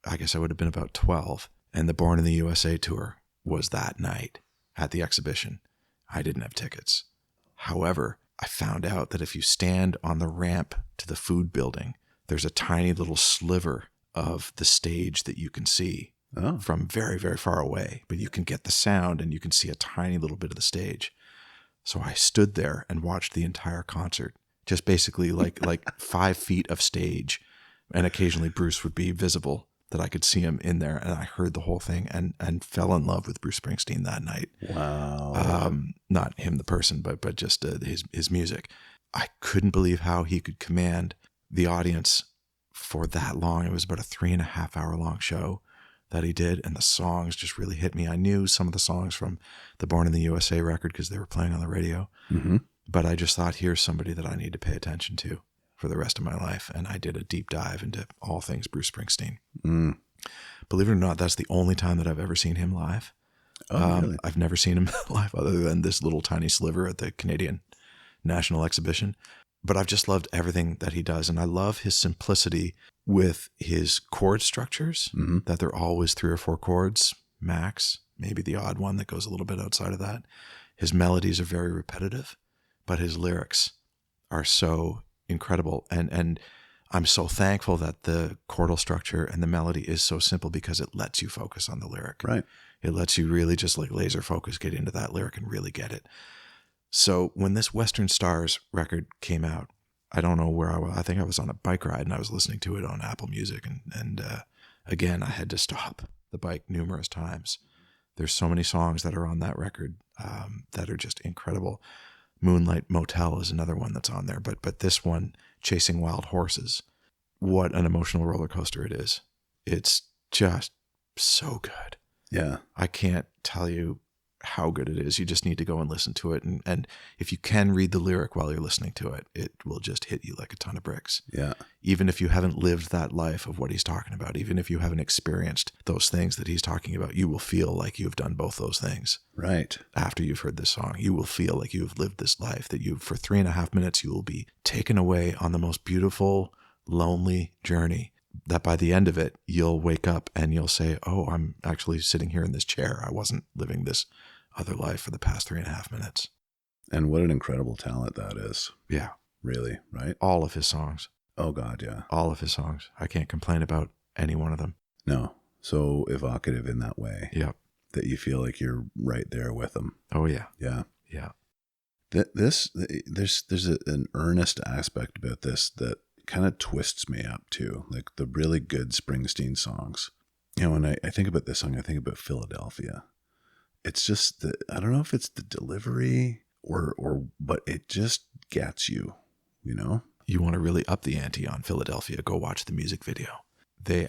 Speaker 2: I guess I would have been about 12. And the Born in the USA tour was that night at the exhibition. I didn't have tickets. However, I found out that if you stand on the ramp to the food building, there's a tiny little sliver of the stage that you can see from very, very far away, but you can get the sound and you can see a tiny little bit of the stage. So I stood there and watched the entire concert, just basically like 5 feet of stage. And occasionally Bruce would be visible that I could see him in there. And I heard the whole thing and fell in love with Bruce Springsteen that night.
Speaker 1: Wow.
Speaker 2: Not him, the person, but just his music. I couldn't believe how he could command the audience for that long. It was about a 3.5 hour long show that he did. And the songs just really hit me. I knew some of the songs from the Born in the USA record because they were playing on the radio. But I just thought, here's somebody that I need to pay attention to for the rest of my life. And I did a deep dive into all things Bruce Springsteen. Believe it or not, that's the only time that I've ever seen him live. Really? I've never seen him live other than this little tiny sliver at the Canadian National Exhibition. But I've just loved everything that he does. And I love his simplicity with his chord structures, that they're always 3 or 4 chords, max, maybe the odd one that goes a little bit outside of that. His melodies are very repetitive, but his lyrics are so incredible. And I'm so thankful that the chordal structure and the melody is so simple because it lets you focus on the lyric.
Speaker 1: Right.
Speaker 2: It lets you really just like laser focus, get into that lyric and really get it. So when this Western Stars record came out, I don't know where I was. I think I was on a bike ride and I was listening to it on Apple Music. And again, I had to stop the bike numerous times. There's so many songs that are on that record that are just incredible. Moonlight Motel is another one that's on there. But this one, Chasing Wild Horses, what an emotional roller coaster it is. It's just so good.
Speaker 1: Yeah.
Speaker 2: I can't tell you how good it is. You just need to go and listen to it. And if you can read the lyric while you're listening to it, it will just hit you like a ton of bricks.
Speaker 1: Yeah.
Speaker 2: Even if you haven't lived that life of what he's talking about, even if you haven't experienced those things that he's talking about, you will feel like you've done both those things.
Speaker 1: Right.
Speaker 2: After you've heard this song, you will feel like you've lived this life, that you, for 3.5 minutes, you will be taken away on the most beautiful, lonely journey, that by the end of it, you'll wake up and you'll say, oh, I'm actually sitting here in this chair. I wasn't living this other life for the past 3.5 minutes.
Speaker 1: And what an incredible talent that is.
Speaker 2: Yeah.
Speaker 1: Really, right?
Speaker 2: All of his songs.
Speaker 1: Oh, God, yeah.
Speaker 2: All of his songs. I can't complain about any one of them.
Speaker 1: No. So evocative in that way.
Speaker 2: Yep.
Speaker 1: That you feel like you're right there with them.
Speaker 2: Oh, yeah.
Speaker 1: Yeah.
Speaker 2: Yeah.
Speaker 1: There's an earnest aspect about this that kind of twists me up too. Like the really good Springsteen songs. You know, when I think about this song, I think about Philadelphia. It's just I don't know if it's the delivery but it just gets you, you know?
Speaker 2: You want to really up the ante on Philadelphia, go watch the music video. They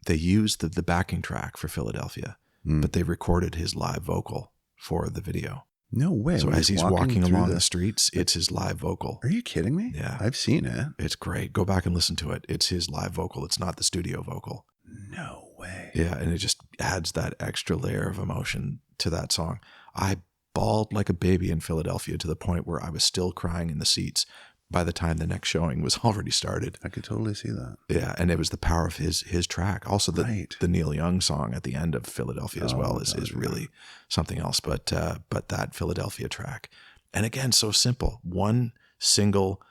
Speaker 2: used the backing track for Philadelphia, but they recorded his live vocal for the video.
Speaker 1: No way.
Speaker 2: So as he's walking along the streets, it's his live vocal.
Speaker 1: Are you kidding me?
Speaker 2: Yeah.
Speaker 1: I've seen it.
Speaker 2: It's great. Go back and listen to it. It's his live vocal. It's not the studio vocal.
Speaker 1: No way.
Speaker 2: Yeah, and it just adds that extra layer of emotion to that song. I bawled like a baby in Philadelphia to the point where I was still crying in the seats by the time the next showing was already started.
Speaker 1: I could totally see that.
Speaker 2: Yeah, and it was the power of his track. Also, the Neil Young song at the end of Philadelphia as well is really something else. But that Philadelphia track, and again, so simple. One single,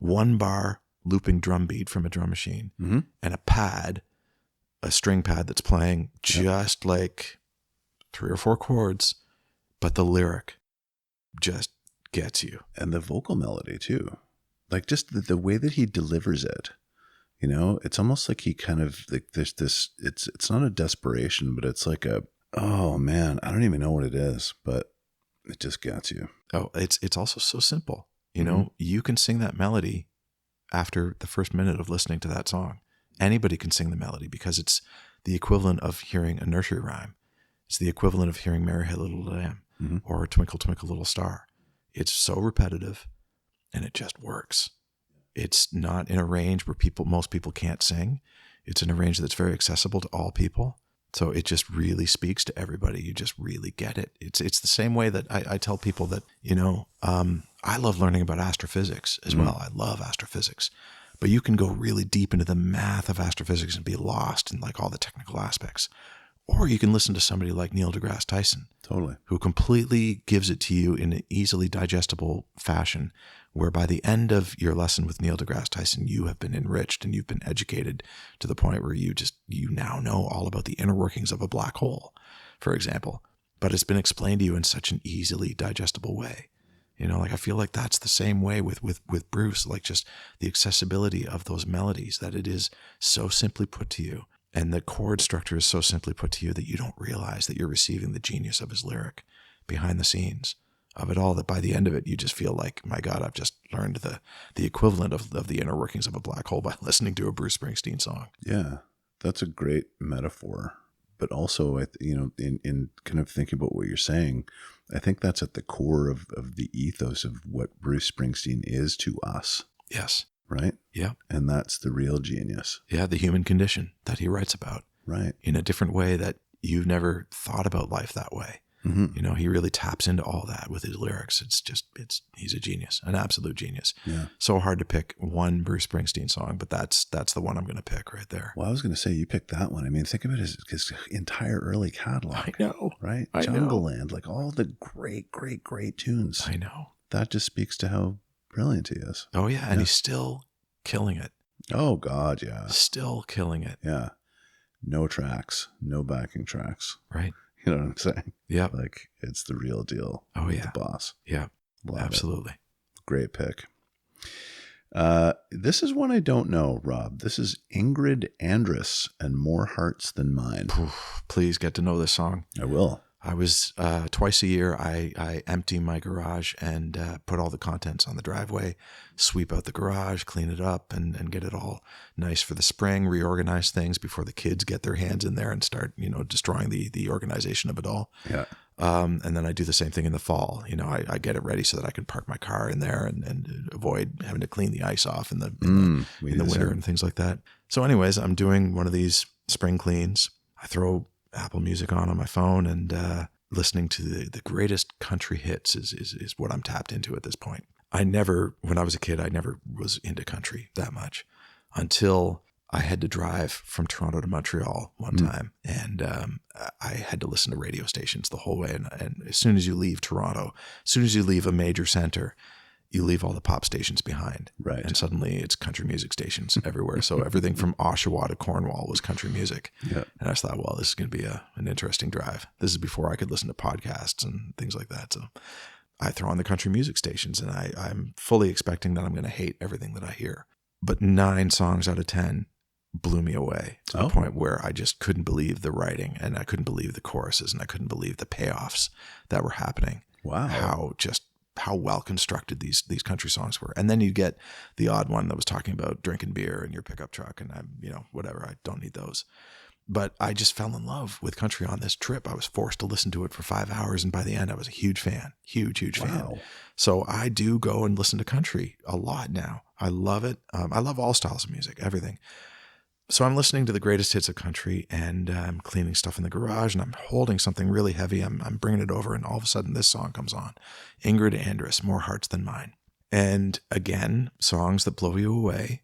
Speaker 2: 1-bar looping drum beat from a drum machine, and a string pad that's playing just like 3 or 4 chords, but the lyric just gets you.
Speaker 1: And the vocal melody too. Like just the way that he delivers it, you know, it's almost like he kind of like there's this, it's not a desperation, but it's like oh man, I don't even know what it is, but it just gets you.
Speaker 2: Oh, it's also so simple. You know, you can sing that melody after the first minute of listening to that song. Anybody can sing the melody because it's the equivalent of hearing a nursery rhyme. It's the equivalent of hearing Mary Had a Little Lamb or Twinkle, Twinkle, Little Star. It's so repetitive and it just works. It's not in a range where most people can't sing. It's in a range that's very accessible to all people. So it just really speaks to everybody. You just really get it. It's the same way that I tell people that, you know, I love learning about astrophysics as well. I love astrophysics. But you can go really deep into the math of astrophysics and be lost in like all the technical aspects. Or you can listen to somebody like Neil deGrasse Tyson.
Speaker 1: Totally. Who
Speaker 2: completely gives it to you in an easily digestible fashion, where by the end of your lesson with Neil deGrasse Tyson, you have been enriched and you've been educated to the point where you now know all about the inner workings of a black hole, for example. But it's been explained to you in such an easily digestible way. You know, like I feel like that's the same way with Bruce, like just the accessibility of those melodies, that it is so simply put to you. And the chord structure is so simply put to you that you don't realize that you're receiving the genius of his lyric behind the scenes of it all, that by the end of it, you just feel like, my God, I've just learned the equivalent of the inner workings of a black hole by listening to a Bruce Springsteen song.
Speaker 1: Yeah, that's a great metaphor. But also, you know, in kind of thinking about what you're saying, I think that's at the core of the ethos of what Bruce Springsteen is to us.
Speaker 2: Yes.
Speaker 1: Right?
Speaker 2: Yeah.
Speaker 1: And that's the real genius.
Speaker 2: Yeah, the human condition that he writes about.
Speaker 1: Right.
Speaker 2: In a different way that you've never thought about life that way. Mm-hmm. You know, he really taps into all that with his lyrics. He's a genius, an absolute genius.
Speaker 1: Yeah.
Speaker 2: So hard to pick one Bruce Springsteen song, but that's the one I'm going to pick right there.
Speaker 1: Well, I was going to say you picked that one. I mean, think of it as his entire early catalog.
Speaker 2: I know.
Speaker 1: Right?
Speaker 2: I
Speaker 1: Jungle
Speaker 2: know.
Speaker 1: Land, like all the great, great, great tunes.
Speaker 2: I know.
Speaker 1: That just speaks to how Brilliant he is.
Speaker 2: Oh, yeah. And he's still killing it.
Speaker 1: Oh, God, yeah.
Speaker 2: Still killing it.
Speaker 1: Yeah. No tracks, no backing tracks.
Speaker 2: Right.
Speaker 1: You know what I'm saying?
Speaker 2: Yeah.
Speaker 1: Like, it's the real deal.
Speaker 2: Oh,
Speaker 1: with
Speaker 2: yeah.
Speaker 1: The boss.
Speaker 2: Yeah.
Speaker 1: Love
Speaker 2: Absolutely.
Speaker 1: it. Great pick. This is one I don't know, Rob. This is Ingrid Andress and More Hearts Than Mine.
Speaker 2: Please get to know this song.
Speaker 1: I will.
Speaker 2: I was twice a year, I empty my garage and put all the contents on the driveway, sweep out the garage, clean it up and get it all nice for the spring, reorganize things before the kids get their hands in there and start, destroying the organization of it all.
Speaker 1: Yeah.
Speaker 2: And then I do the same thing in the fall. I get it ready so that I can park my car in there and avoid having to clean the ice off in the winter and things like that. So anyways, I'm doing one of these spring cleans. I throw Apple Music on my phone and listening to the greatest country hits is what I'm tapped into at this point. When I was a kid, I never was into country that much until I had to drive from Toronto to Montreal one time, and I had to listen to radio stations the whole way. And as soon as you leave Toronto, as soon as you leave a major center, you leave all the pop stations behind.
Speaker 1: Right.
Speaker 2: And suddenly it's country music stations everywhere. So everything from Oshawa to Cornwall was country music. Yeah. And I just thought, well, this is going to be an interesting drive. This is before I could listen to podcasts and things like that. So I throw on the country music stations, and I'm fully expecting that I'm going to hate everything that I hear. But 9 songs out of 10 blew me away to the point where I just couldn't believe the writing, and I couldn't believe the choruses, and I couldn't believe the payoffs that were happening.
Speaker 1: Wow.
Speaker 2: How well constructed these country songs were. And then you get the odd one that was talking about drinking beer in your pickup truck, and I'm, whatever, I don't need those. But I just fell in love with country on this trip. I was forced to listen to it for 5 hours, and by the end I was a huge fan. Huge fan. So I do go and listen to country a lot now. I love it. I love all styles of music, everything. So I'm listening to the greatest hits of country, and I'm cleaning stuff in the garage, and I'm holding something really heavy. I'm bringing it over, and all of a sudden this song comes on. Ingrid Andress, More Hearts Than Mine. And again, songs that blow you away.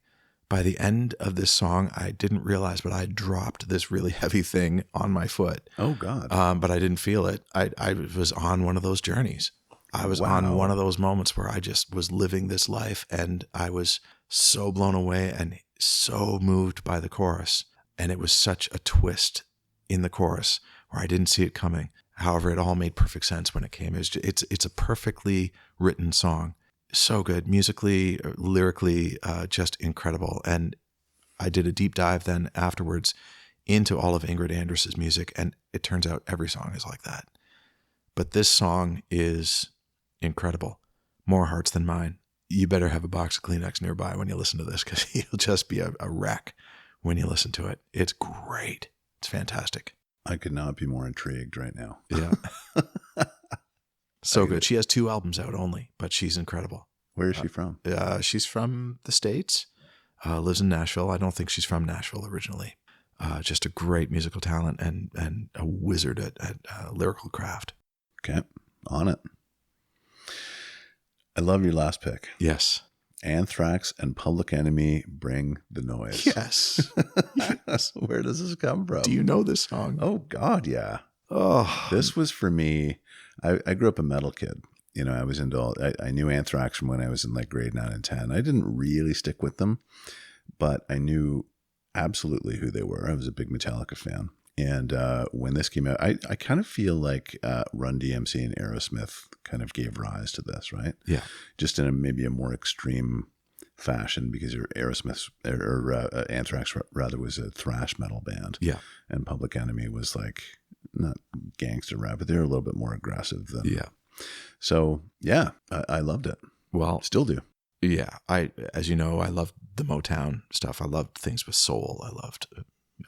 Speaker 2: By the end of this song, I didn't realize, but I dropped this really heavy thing on my foot.
Speaker 1: Oh, God.
Speaker 2: But I didn't feel it. I was on one of those journeys. I was on one of those moments where I just was living this life, and I was so blown away and so moved by the chorus. And it was such a twist in the chorus where I didn't see it coming. However, it all made perfect sense when it came. It's a perfectly written song. So good. Musically, lyrically, just incredible. And I did a deep dive then afterwards into all of Ingrid Andress's music, and it turns out every song is like that. But this song is incredible. More Hearts Than Mine. You better have a box of Kleenex nearby when you listen to this, because you'll just be a wreck when you listen to it. It's great. It's fantastic.
Speaker 1: I could not be more intrigued right now.
Speaker 2: Yeah. So good. She has 2 albums out only, but she's incredible.
Speaker 1: Where is she from?
Speaker 2: She's from the States, lives in Nashville. I don't think she's from Nashville originally. Just a great musical talent and a wizard at lyrical craft.
Speaker 1: Okay. On it. I love your last pick.
Speaker 2: Yes.
Speaker 1: Anthrax and Public Enemy, Bring the Noise.
Speaker 2: Yes.
Speaker 1: Yes. Where does this come from?
Speaker 2: Do you know this song?
Speaker 1: Oh, God, yeah.
Speaker 2: Oh.
Speaker 1: This was for me. I grew up a metal kid. I was into I knew Anthrax from when I was in like grade 9 and 10. I didn't really stick with them, but I knew absolutely who they were. I was a big Metallica fan. And when this came out, I kind of feel like Run DMC and Aerosmith kind of gave rise to this, right?
Speaker 2: Yeah.
Speaker 1: Just in maybe a more extreme fashion, because Aerosmith or Anthrax rather was a thrash metal band.
Speaker 2: Yeah.
Speaker 1: And Public Enemy was like not gangster rap, but they're a little bit more aggressive than. Yeah. So yeah, I loved it.
Speaker 2: Well,
Speaker 1: still do.
Speaker 2: Yeah. As you know, I loved the Motown stuff. I loved things with soul. I loved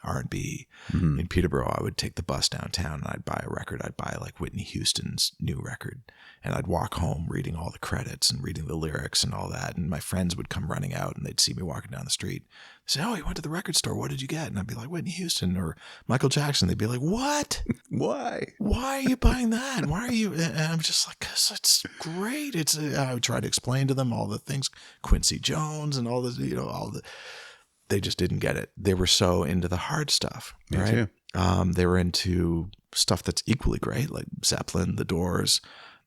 Speaker 2: R&B. In Peterborough, I would take the bus downtown and I'd buy a record. I'd buy like Whitney Houston's new record, and I'd walk home reading all the credits and reading the lyrics and all that. And my friends would come running out and they'd see me walking down the street. They'd say, "Oh, you went to the record store. What did you get?" And I'd be like, "Whitney Houston or Michael Jackson." They'd be like, "What?
Speaker 1: Why?
Speaker 2: Why are you buying that? Why are you?" And I'm just like, "'Cause it's great." I would try to explain to them all the things, Quincy Jones and all the, all the. They just didn't get it. They were so into the hard stuff, right? Me too. They were into stuff that's equally great, like Zeppelin, The Doors,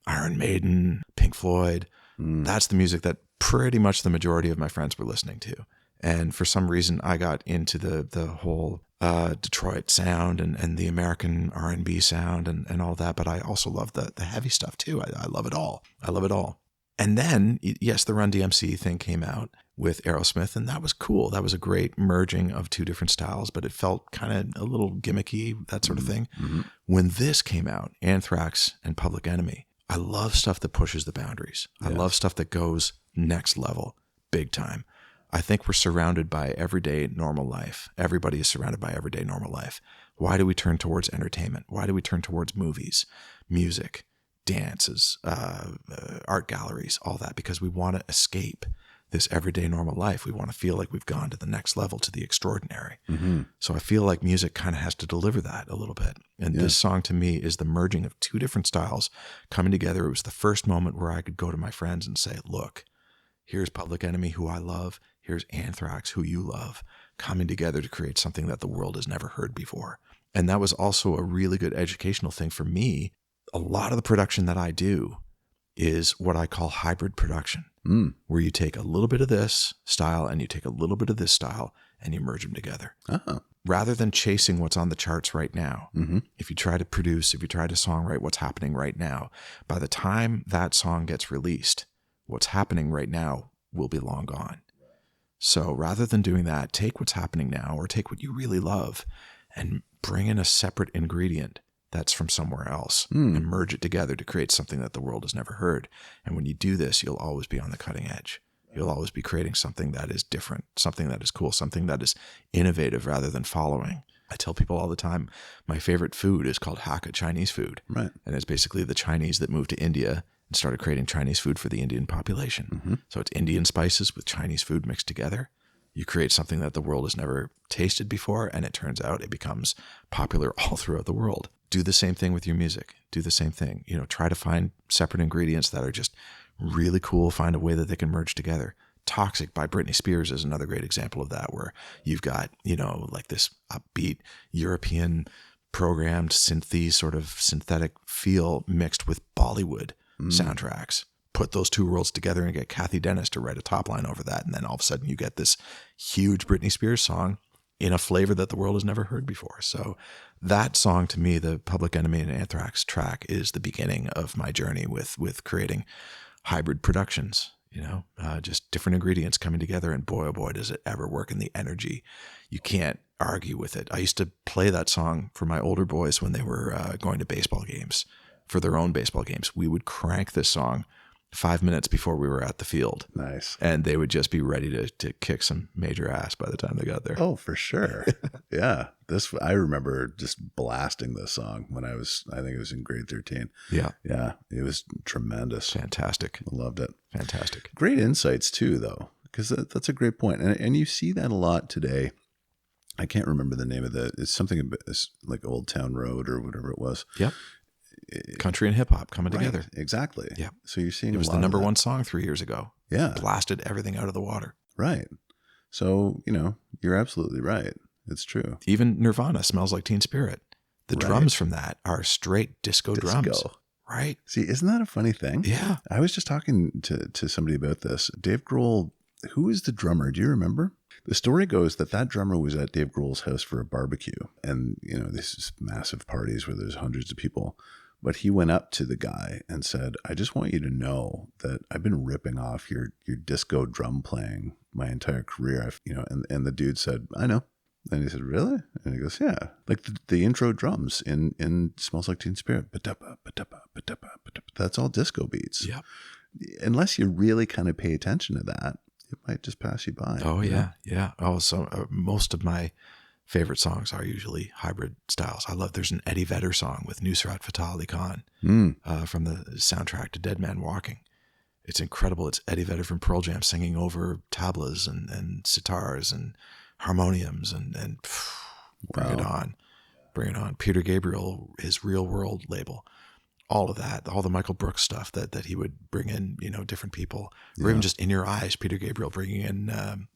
Speaker 2: Iron Maiden, Pink Floyd. That's the music that pretty much the majority of my friends were listening to. And for some reason, I got into the whole Detroit sound and the American R&B sound and all that. But I also love the heavy stuff too. I love it all. I love it all. And then, yes, the Run DMC thing came out with Aerosmith, and that was cool. That was a great merging of two different styles, but it felt kind of a little gimmicky, that sort of thing. Mm-hmm. When this came out, Anthrax and Public Enemy, I love stuff that pushes the boundaries. I love stuff that goes next level, big time. I think we're surrounded by everyday normal life. Everybody is surrounded by everyday normal life. Why do we turn towards entertainment? Why do we turn towards movies, music, dances, art galleries, all that? Because we want to escape this everyday normal life. We want to feel like we've gone to the next level, to the extraordinary. Mm-hmm. So I feel like music kind of has to deliver that a little bit. And this song to me is the merging of two different styles coming together. It was the first moment where I could go to my friends and say, look, here's Public Enemy, who I love. Here's Anthrax, who you love, coming together to create something that the world has never heard before. And that was also a really good educational thing for me. A lot of the production that I do is what I call hybrid production, where you take a little bit of this style and you take a little bit of this style and you merge them together. Uh-huh. Rather than chasing what's on the charts right now, if you try to produce, if you try to songwrite what's happening right now, by the time that song gets released, what's happening right now will be long gone. So rather than doing that, take what's happening now or take what you really love and bring in a separate ingredient that's from somewhere else and merge it together to create something that the world has never heard. And when you do this, you'll always be on the cutting edge. You'll always be creating something that is different, something that is cool, something that is innovative rather than following. I tell people all the time, my favorite food is called Hakka Chinese food. Right. And it's basically the Chinese that moved to India and started creating Chinese food for the Indian population. Mm-hmm. So it's Indian spices with Chinese food mixed together. You create something that the world has never tasted before, and it turns out it becomes popular all throughout the world. Do the same thing with your music. Do the same thing. Try to find separate ingredients that are just really cool. Find a way that they can merge together. Toxic by Britney Spears is another great example of that, where you've got, like this upbeat European programmed synthy sort of synthetic feel mixed with Bollywood soundtracks. Put those two worlds together and get Kathy Dennis to write a top line over that. And then all of a sudden you get this huge Britney Spears song in a flavor that the world has never heard before. So that song to me, the Public Enemy and Anthrax track, is the beginning of my journey with creating hybrid productions, just different ingredients coming together. And boy, oh boy, does it ever work in the energy. You can't argue with it. I used to play that song for my older boys when they were going to baseball games, for their own baseball games. We would crank this song 5 minutes before we were at the field. Nice. And they would just be ready to kick some major ass by the time they got there.
Speaker 1: Oh, for sure. Yeah. I remember just blasting this song when I think it was in grade 13. Yeah. Yeah. It was tremendous.
Speaker 2: Fantastic.
Speaker 1: I loved it.
Speaker 2: Fantastic.
Speaker 1: Great insights too, though, because that's a great point. And you see that a lot today. I can't remember the name of it's something like Old Town Road or whatever it was.
Speaker 2: Yep. Country and hip hop coming together.
Speaker 1: Exactly. Yeah. So you're seeing
Speaker 2: it was the number one song 3 years ago.
Speaker 1: Yeah.
Speaker 2: Blasted everything out of the water.
Speaker 1: Right. So, you're absolutely right. It's true.
Speaker 2: Even Nirvana, Smells Like Teen Spirit. The drums from that are straight disco drums. Right.
Speaker 1: See, isn't that a funny thing?
Speaker 2: Yeah.
Speaker 1: I was just talking to somebody about this. Dave Grohl, who is the drummer? Do you remember? The story goes that drummer was at Dave Grohl's house for a barbecue. And, this is massive parties where there's hundreds of people. But he went up to the guy and said, I just want you to know that I've been ripping off your disco drum playing my entire career. And the dude said, I know. And he said, really? And he goes, yeah. Like the intro drums in Smells Like Teen Spirit. That's all disco beats.
Speaker 2: Yep.
Speaker 1: Unless you really kind of pay attention to that, it might just pass you by.
Speaker 2: Oh, yeah. Yeah. Oh, so most of my favorite songs are usually hybrid styles. There's an Eddie Vedder song with Nusrat Fateh Ali Khan from the soundtrack to Dead Man Walking. It's incredible. It's Eddie Vedder from Pearl Jam singing over tablas and sitars and harmoniums and bring it on. Bring it on. Peter Gabriel, his Real World label, all of that, all the Michael Brooks stuff that he would bring in, different people, or even just In Your Eyes, Peter Gabriel bringing in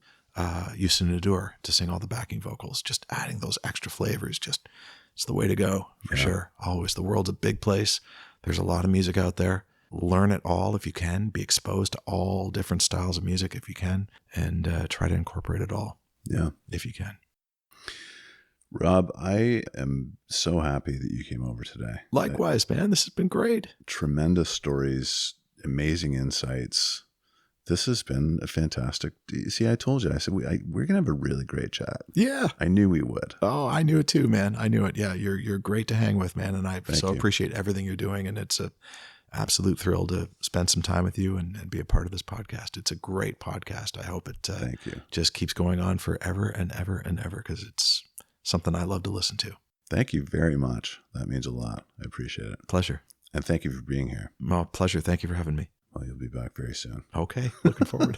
Speaker 2: Houston Nadur to sing all the backing vocals, just adding those extra flavors. It's the way to go for sure. Always. The world's a big place. There's a lot of music out there. learn it all if you can, be exposed to all different styles of music if you can, and try to incorporate it all.
Speaker 1: Yeah.
Speaker 2: If you can.
Speaker 1: Rob, I am so happy that you came over today.
Speaker 2: Likewise, man. This has been great.
Speaker 1: Tremendous stories, amazing insights. This has been a fantastic. See, I told you, I said, we're going to have a really great chat.
Speaker 2: Yeah.
Speaker 1: I knew we would.
Speaker 2: Oh, I knew it too, man. I knew it. Yeah. You're great to hang with, man. And I
Speaker 1: Thank you.
Speaker 2: appreciate everything you're doing. And it's a absolute thrill to spend some time with you and be a part of this podcast. It's a great podcast. I hope it
Speaker 1: Thank you.
Speaker 2: Just keeps going on forever and ever and ever, because it's something I love to listen to.
Speaker 1: Thank you very much. That means a lot. I appreciate it.
Speaker 2: Pleasure.
Speaker 1: And thank you for being here.
Speaker 2: Well, pleasure. Thank you for having me.
Speaker 1: Well, you'll be back very soon.
Speaker 2: Okay. Looking forward.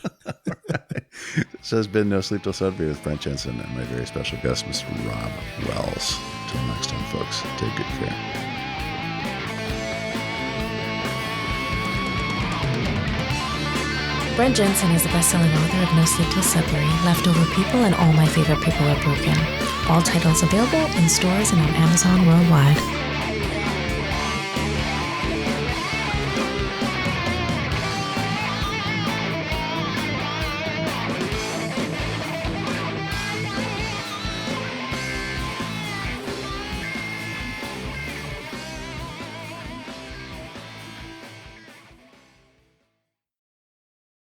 Speaker 1: This has been No Sleep Till Sudbury with Brent Jensen and my very special guest, Mr. Rob Wells. Until next time, folks, take good care.
Speaker 3: Brent Jensen is the best-selling author of No Sleep Till Sudbury, Leftover People, and All My Favorite People Are Broken. All titles available in stores and on Amazon worldwide.